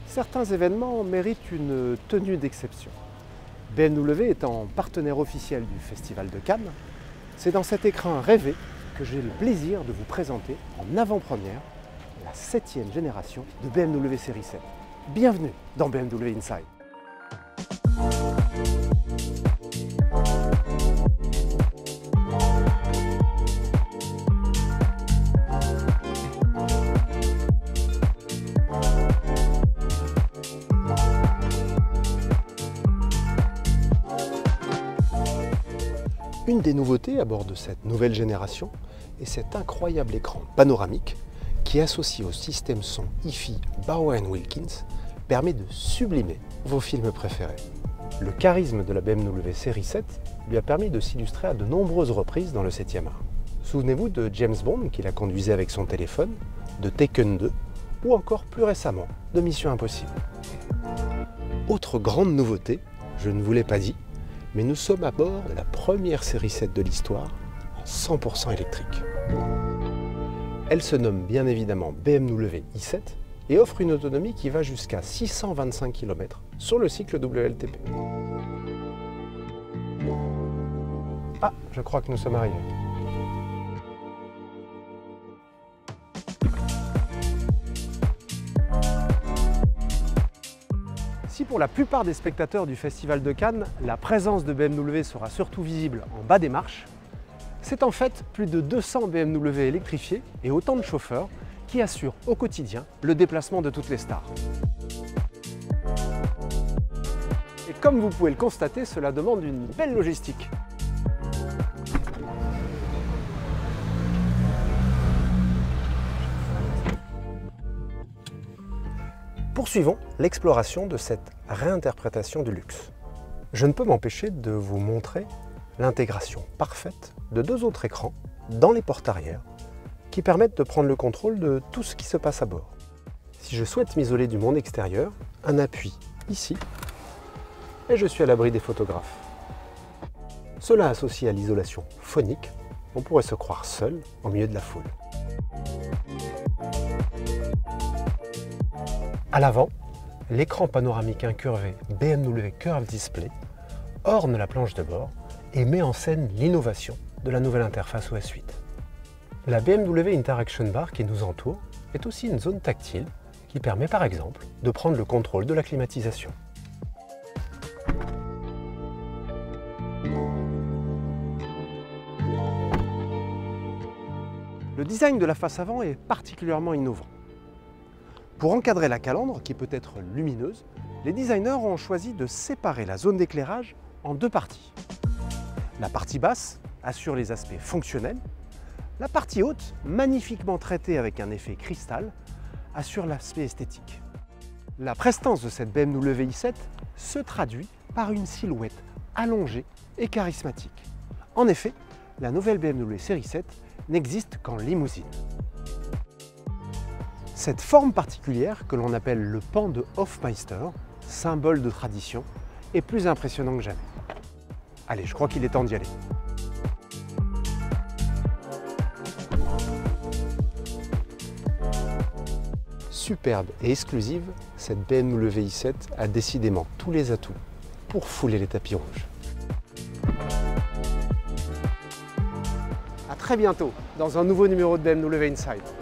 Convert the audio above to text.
Certains événements méritent une tenue d'exception. BMW étant partenaire officiel du Festival de Cannes, c'est dans cet écrin rêvé que j'ai le plaisir de vous présenter en avant-première la 7e génération de BMW Série 7. Bienvenue dans BMW Inside. Une des nouveautés à bord de cette nouvelle génération est cet incroyable écran panoramique qui, associé au système son hi-fi Bauer & Wilkins, permet de sublimer vos films préférés. Le charisme de la BMW Série 7 lui a permis de s'illustrer à de nombreuses reprises dans le 7e art. Souvenez-vous de James Bond qui la conduisait avec son téléphone, de Taken 2 ou encore plus récemment de Mission Impossible. Autre grande nouveauté, je ne vous l'ai pas dit, mais nous sommes à bord de la première série 7 de l'histoire en 100% électrique. Elle se nomme bien évidemment BMW i7 et offre une autonomie qui va jusqu'à 625 km sur le cycle WLTP. Ah, je crois que nous sommes arrivés. Si pour la plupart des spectateurs du Festival de Cannes, la présence de BMW sera surtout visible en bas des marches, c'est en fait plus de 200 BMW électrifiés et autant de chauffeurs qui assurent au quotidien le déplacement de toutes les stars. Et comme vous pouvez le constater, cela demande une belle logistique. Poursuivons l'exploration de cette réinterprétation du luxe. Je ne peux m'empêcher de vous montrer l'intégration parfaite de deux autres écrans dans les portes arrière qui permettent de prendre le contrôle de tout ce qui se passe à bord. Si je souhaite m'isoler du monde extérieur, un appui ici et je suis à l'abri des photographes. Cela associé à l'isolation phonique, on pourrait se croire seul au milieu de la foule. À l'avant, l'écran panoramique incurvé BMW Curve Display orne la planche de bord et met en scène l'innovation de la nouvelle interface OS 8. La BMW Interaction Bar qui nous entoure est aussi une zone tactile qui permet par exemple de prendre le contrôle de la climatisation. Le design de la face avant est particulièrement innovant. Pour encadrer la calandre, qui peut être lumineuse, les designers ont choisi de séparer la zone d'éclairage en deux parties. La partie basse assure les aspects fonctionnels, la partie haute, magnifiquement traitée avec un effet cristal, assure l'aspect esthétique. La prestance de cette BMW i7 se traduit par une silhouette allongée et charismatique. En effet, la nouvelle BMW Série 7 n'existe qu'en limousine. Cette forme particulière, que l'on appelle le pan de Hofmeister, symbole de tradition, est plus impressionnant que jamais. Allez, je crois qu'il est temps d'y aller. Superbe et exclusive, cette BMW i7 a décidément tous les atouts pour fouler les tapis rouges. À très bientôt dans un nouveau numéro de BMW Inside.